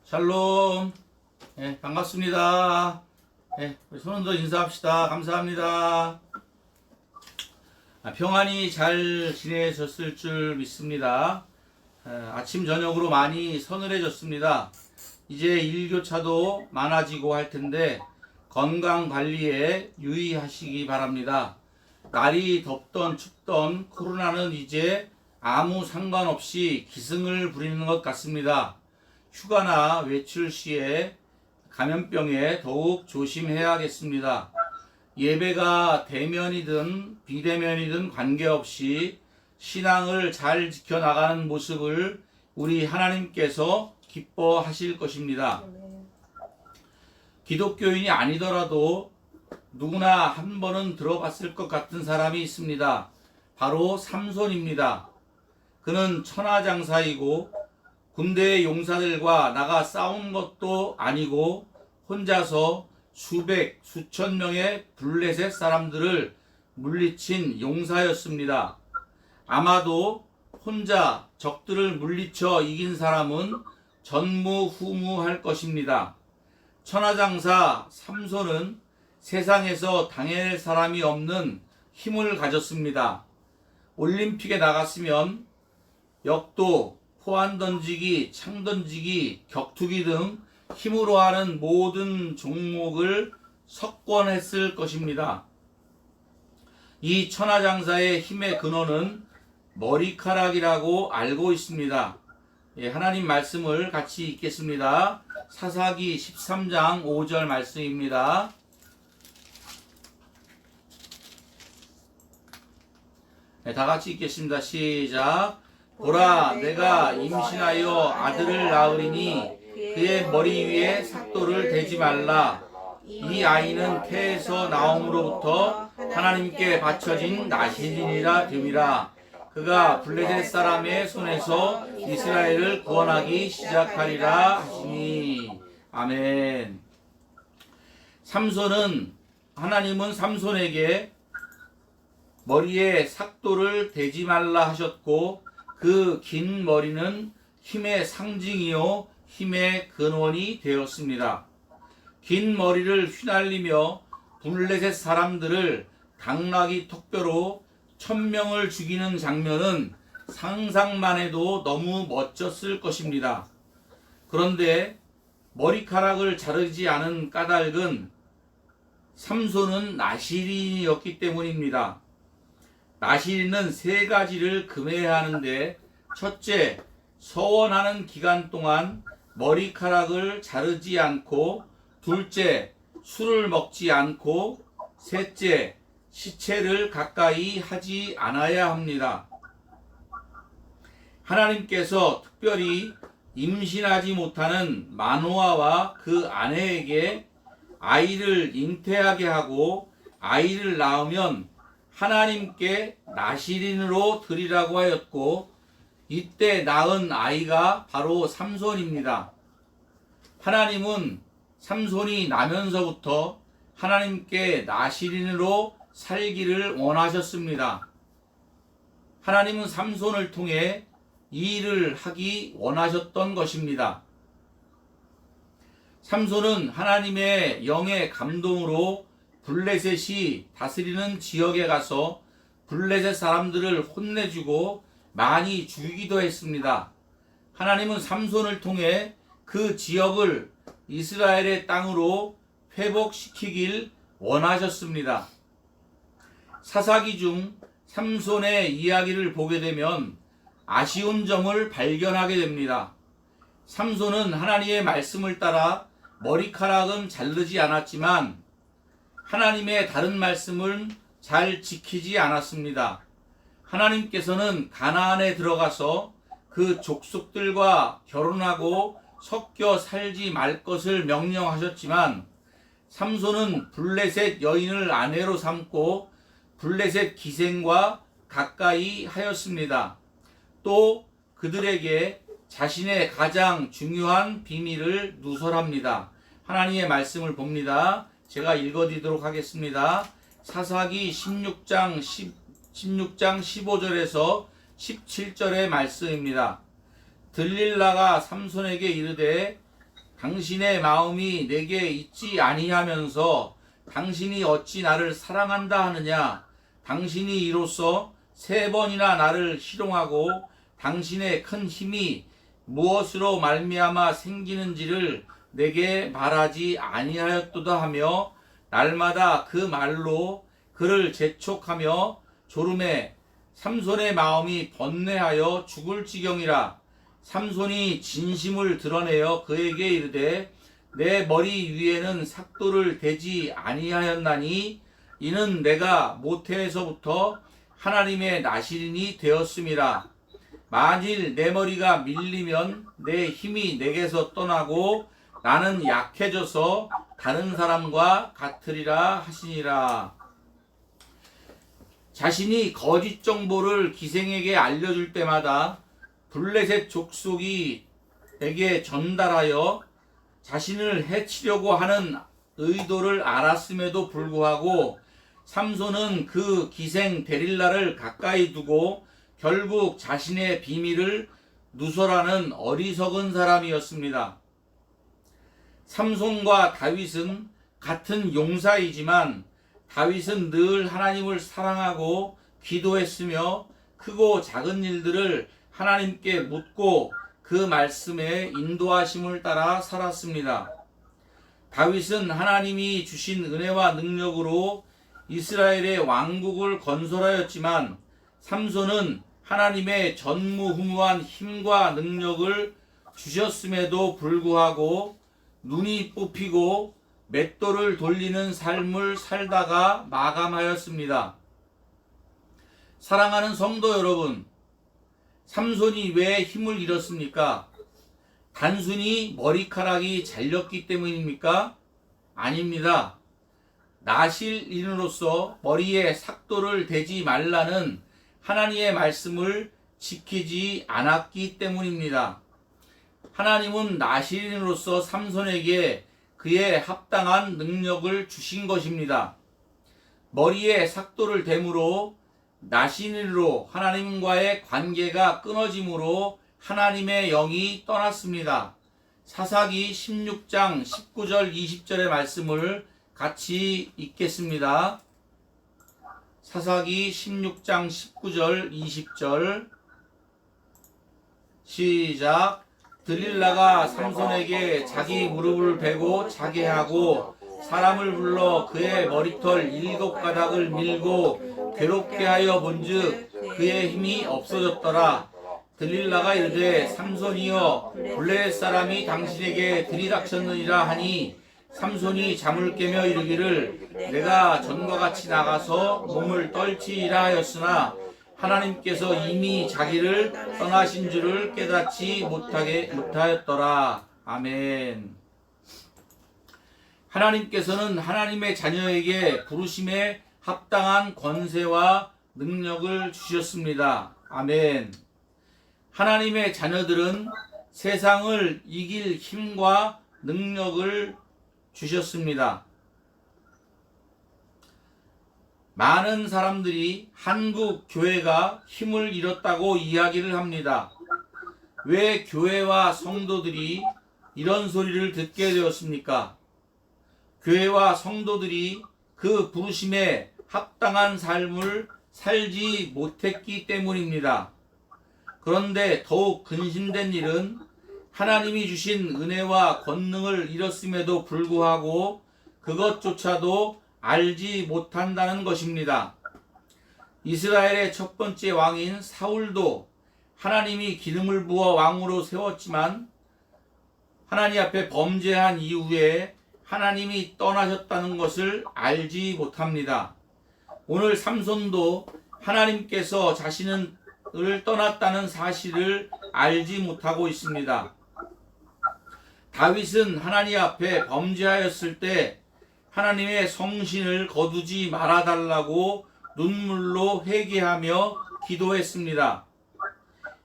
샬롬. 반갑습니다. 우리 손은도 인사합시다. 감사합니다. 평안히 잘 지내셨을 줄 믿습니다. 아침 저녁으로 많이 서늘해졌습니다. 이제 일교차도 많아지고 할 텐데 건강 관리에 유의하시기 바랍니다. 날이 덥던 춥던 코로나는 이제 아무 상관없이 기승을 부리는 것 같습니다. 휴가나 외출 시에 감염병에 더욱 조심해야겠습니다. 예배가 대면이든 비대면이든 관계없이 신앙을 잘 지켜나가는 모습을 우리 하나님께서 기뻐하실 것입니다. 기독교인이 아니더라도 누구나 한 번은 들어봤을 것 같은 사람이 있습니다. 바로 삼손입니다. 그는 천하장사이고 군대의 용사들과 나가 싸운 것도 아니고 혼자서 수백, 수천 명의 블레셋 사람들을 물리친 용사였습니다. 아마도 혼자 적들을 물리쳐 이긴 사람은 전무후무할 것입니다. 천하장사 삼손은 세상에서 당해낼 사람이 없는 힘을 가졌습니다. 올림픽에 나갔으면 역도, 포안 던지기, 창 던지기, 격투기 등 힘으로 하는 모든 종목을 석권했을 것입니다. 이 천하장사의 힘의 근원은 머리카락이라고 알고 있습니다. 하나님 말씀을 같이 읽겠습니다. 사사기 13장 5절 말씀입니다. 다 같이 읽겠습니다. 시작. 보라, 내가 임신하여 아들을 낳으리니 그의 머리 위에 삭도를 대지 말라. 이 아이는 태에서 나옴으로부터 하나님께 바쳐진 나실이니라 됨이라. 그가 블레셋 사람의 손에서 이스라엘을 구원하기 시작하리라 하시니. 아멘. 하나님은 삼손에게 머리에 삭도를 대지 말라 하셨고, 그 긴 머리는 힘의 상징이요 힘의 근원이 되었습니다. 긴 머리를 휘날리며 블레셋 사람들을 당나귀 턱뼈로 1000명을 죽이는 장면은 상상만 해도 너무 멋졌을 것입니다. 그런데 머리카락을 자르지 않은 까닭은 삼손은 나실인이었기 때문입니다. 나실인은 세 가지를 금해야 하는데, 첫째, 서원하는 기간 동안 머리카락을 자르지 않고, 둘째, 술을 먹지 않고, 셋째, 시체를 가까이 하지 않아야 합니다. 하나님께서 특별히 임신하지 못하는 마노아와 그 아내에게 아이를 잉태하게 하고, 아이를 낳으면 하나님께 나실인으로 드리라고 하였고, 이때 낳은 아이가 바로 삼손입니다. 하나님은 삼손이 나면서부터 하나님께 나실인으로 살기를 원하셨습니다. 하나님은 삼손을 통해 이 일을 하기 원하셨던 것입니다. 삼손은 하나님의 영의 감동으로 블레셋이 다스리는 지역에 가서 블레셋 사람들을 혼내주고 많이 죽이기도 했습니다. 하나님은 삼손을 통해 그 지역을 이스라엘의 땅으로 회복시키길 원하셨습니다. 사사기 중 삼손의 이야기를 보게 되면 아쉬운 점을 발견하게 됩니다. 삼손은 하나님의 말씀을 따라 머리카락은 자르지 않았지만 하나님의 다른 말씀을 잘 지키지 않았습니다. 하나님께서는 가나안에 들어가서 그 족속들과 결혼하고 섞여 살지 말 것을 명령하셨지만, 삼손은 블레셋 여인을 아내로 삼고 블레셋 기생과 가까이 하였습니다. 또 그들에게 자신의 가장 중요한 비밀을 누설합니다. 하나님의 말씀을 봅니다. 제가 읽어드리도록 하겠습니다. 사사기 16장 15절에서 17절의 말씀입니다. 들릴라가 삼손에게 이르되 당신의 마음이 내게 있지 아니하면서 당신이 어찌 나를 사랑한다 하느냐. 당신이 이로써 3번이나 나를 희롱하고 당신의 큰 힘이 무엇으로 말미암아 생기는지를 내게 말하지 아니하였도다 하며 날마다 그 말로 그를 재촉하며 조름에 삼손의 마음이 번뇌하여 죽을 지경이라. 삼손이 진심을 드러내어 그에게 이르되 내 머리 위에는 삭도를 대지 아니하였나니 이는 내가 모태에서부터 하나님의 나시린이 되었음이라. 만일 내 머리가 밀리면 내 힘이 내게서 떠나고 나는 약해져서 다른 사람과 같으리라 하시니라. 자신이 거짓 정보를 기생에게 알려줄 때마다 블레셋 족속이 에게 전달하여 자신을 해치려고 하는 의도를 알았음에도 불구하고 삼손은 그 기생 데릴라를 가까이 두고 결국 자신의 비밀을 누설하는 어리석은 사람이었습니다. 삼손과 다윗은 같은 용사이지만 다윗은 늘 하나님을 사랑하고 기도했으며 크고 작은 일들을 하나님께 묻고 그 말씀에 인도하심을 따라 살았습니다. 다윗은 하나님이 주신 은혜와 능력으로 이스라엘의 왕국을 건설하였지만 삼손은 하나님의 전무후무한 힘과 능력을 주셨음에도 불구하고 눈이 뽑히고 맷돌을 돌리는 삶을 살다가 마감하였습니다. 사랑하는 성도 여러분, 삼손이 왜 힘을 잃었습니까? 단순히 머리카락이 잘렸기 때문입니까? 아닙니다. 나실인으로서 머리에 삭도를 대지 말라는 하나님의 말씀을 지키지 않았기 때문입니다. 하나님은 나실인으로서 삼손에게 그에 합당한 능력을 주신 것입니다. 머리에 삭도를 댐으로 나실인으로 하나님과의 관계가 끊어짐으로 하나님의 영이 떠났습니다. 사사기 16장 19절 20절의 말씀을 같이 읽겠습니다. 사사기 16장 19절 20절 시작. 들릴라가 삼손에게 자기 무릎을 베고 자게 하고 사람을 불러 그의 머리털 7가닥을 밀고 괴롭게 하여 본즉 그의 힘이 없어졌더라. 들릴라가 이르되 삼손이여 블레셋 사람이 당신에게 들이닥쳤느니라 하니 삼손이 잠을 깨며 이르기를 내가 전과 같이 나가서 몸을 떨치리라 하였으나 하나님께서 이미 자기를 떠나신 줄을 깨닫지 못하였더라. 아멘. 하나님께서는 하나님의 자녀에게 부르심에 합당한 권세와 능력을 주셨습니다. 아멘. 하나님의 자녀들은 세상을 이길 힘과 능력을 주셨습니다. 많은 사람들이 한국 교회가 힘을 잃었다고 이야기를 합니다. 왜 교회와 성도들이 이런 소리를 듣게 되었습니까? 교회와 성도들이 그 부르심에 합당한 삶을 살지 못했기 때문입니다. 그런데 더욱 근심된 일은 하나님이 주신 은혜와 권능을 잃었음에도 불구하고 그것조차도 알지 못한다는 것입니다. 이스라엘의 첫 번째 왕인 사울도 하나님이 기름을 부어 왕으로 세웠지만 하나님 앞에 범죄한 이후에 하나님이 떠나셨다는 것을 알지 못합니다. 오늘 삼손도 하나님께서 자신을 떠났다는 사실을 알지 못하고 있습니다. 다윗은 하나님 앞에 범죄하였을 때 하나님의 성신을 거두지 말아달라고 눈물로 회개하며 기도했습니다.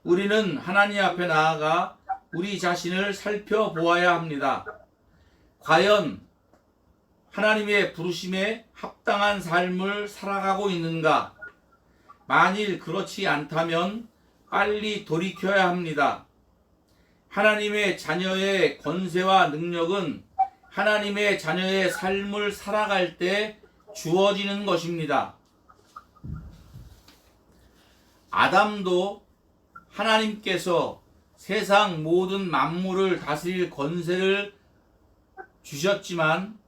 우리는 하나님 앞에 나아가 우리 자신을 살펴보아야 합니다. 과연 하나님의 부르심에 합당한 삶을 살아가고 있는가? 만일 그렇지 않다면 빨리 돌이켜야 합니다. 하나님의 자녀의 권세와 능력은 하나님의 자녀의 삶을 살아갈 때 주어지는 것입니다. 아담도 하나님께서 세상 모든 만물을 다스릴 권세를 주셨지만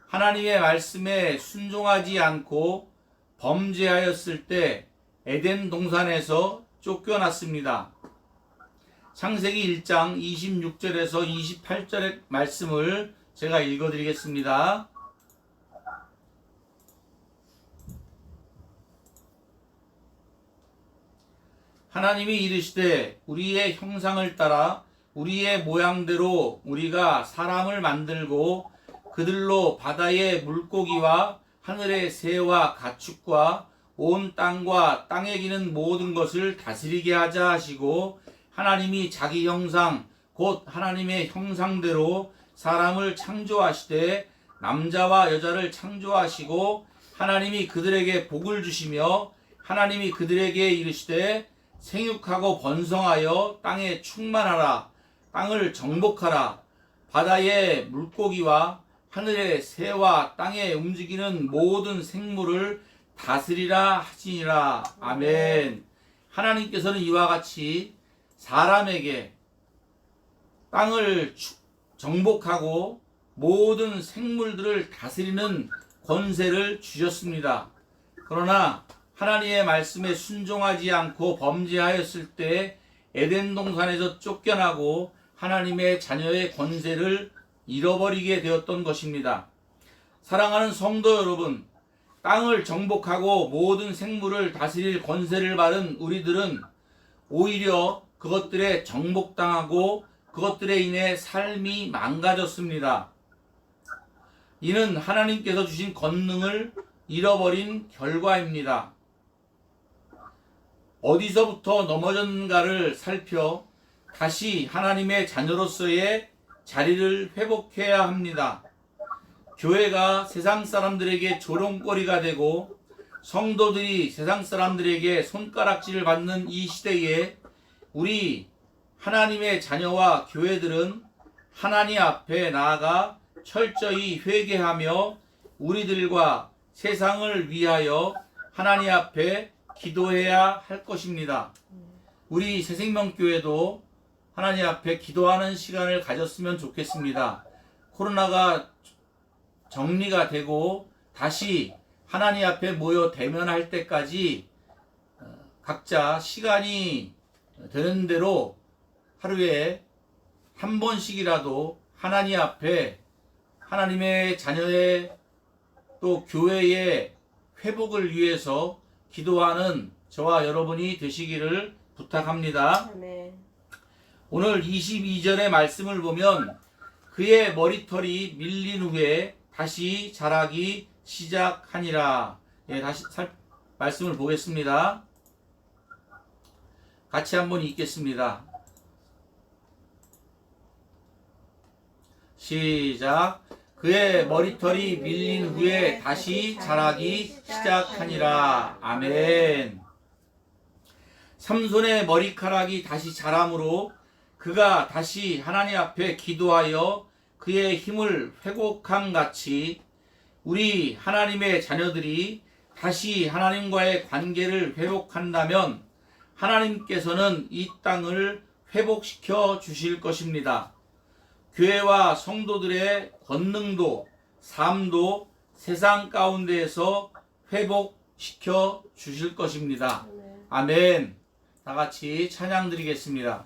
하나님의 말씀에 순종하지 않고 범죄하였을 때 에덴 동산에서 쫓겨났습니다. 창세기 1장 26절에서 28절의 말씀을 제가 읽어드리겠습니다. 하나님이 이르시되 우리의 형상을 따라 우리의 모양대로 우리가 사람을 만들고 그들로 바다의 물고기와 하늘의 새와 가축과 온 땅과 땅에 기는 모든 것을 다스리게 하자 하시고 하나님이 자기 형상 곧 하나님의 형상대로 사람을 창조하시되 남자와 여자를 창조하시고 하나님이 그들에게 복을 주시며 하나님이 그들에게 이르시되 생육하고 번성하여 땅에 충만하라 땅을 정복하라 바다의 물고기와 하늘의 새와 땅에 움직이는 모든 생물을 다스리라 하시니라. 아멘. 하나님께서는 이와 같이 사람에게 땅을 정복하고 모든 생물들을 다스리는 권세를 주셨습니다. 그러나 하나님의 말씀에 순종하지 않고 범죄하였을 때 에덴 동산에서 쫓겨나고 하나님의 자녀의 권세를 잃어버리게 되었던 것입니다. 사랑하는 성도 여러분, 땅을 정복하고 모든 생물을 다스릴 권세를 받은 우리들은 오히려 그것들에 정복당하고 그것들에 인해 삶이 망가졌습니다. 이는 하나님께서 주신 권능을 잃어버린 결과입니다. 어디서부터 넘어졌는가를 살펴 다시 하나님의 자녀로서의 자리를 회복해야 합니다. 교회가 세상 사람들에게 조롱거리가 되고 성도들이 세상 사람들에게 손가락질을 받는 이 시대에 우리 하나님의 자녀와 교회들은 하나님 앞에 나아가 철저히 회개하며 우리들과 세상을 위하여 하나님 앞에 기도해야 할 것입니다. 우리 새생명교회도 하나님 앞에 기도하는 시간을 가졌으면 좋겠습니다. 코로나가 정리가 되고 다시 하나님 앞에 모여 대면할 때까지 각자 시간이 되는 대로 하루에 한 번씩이라도 하나님 앞에 하나님의 자녀의 또 교회의 회복을 위해서 기도하는 저와 여러분이 되시기를 부탁합니다. 아멘. 오늘 22절의 말씀을 보면 그의 머리털이 밀린 후에 다시 자라기 시작하니라. 다시 말씀을 보겠습니다. 같이 한번 읽겠습니다. 시작. 그의 머리털이 밀린 후에 다시 자라기 시작하니라. 아멘. 삼손의 머리카락이 다시 자라므로 그가 다시 하나님 앞에 기도하여 그의 힘을 회복함 같이 우리 하나님의 자녀들이 다시 하나님과의 관계를 회복한다면 하나님께서는 이 땅을 회복시켜 주실 것입니다. 교회와 성도들의 권능도 삶도 세상 가운데에서 회복시켜 주실 것입니다. 아멘. 다 같이 찬양 드리겠습니다.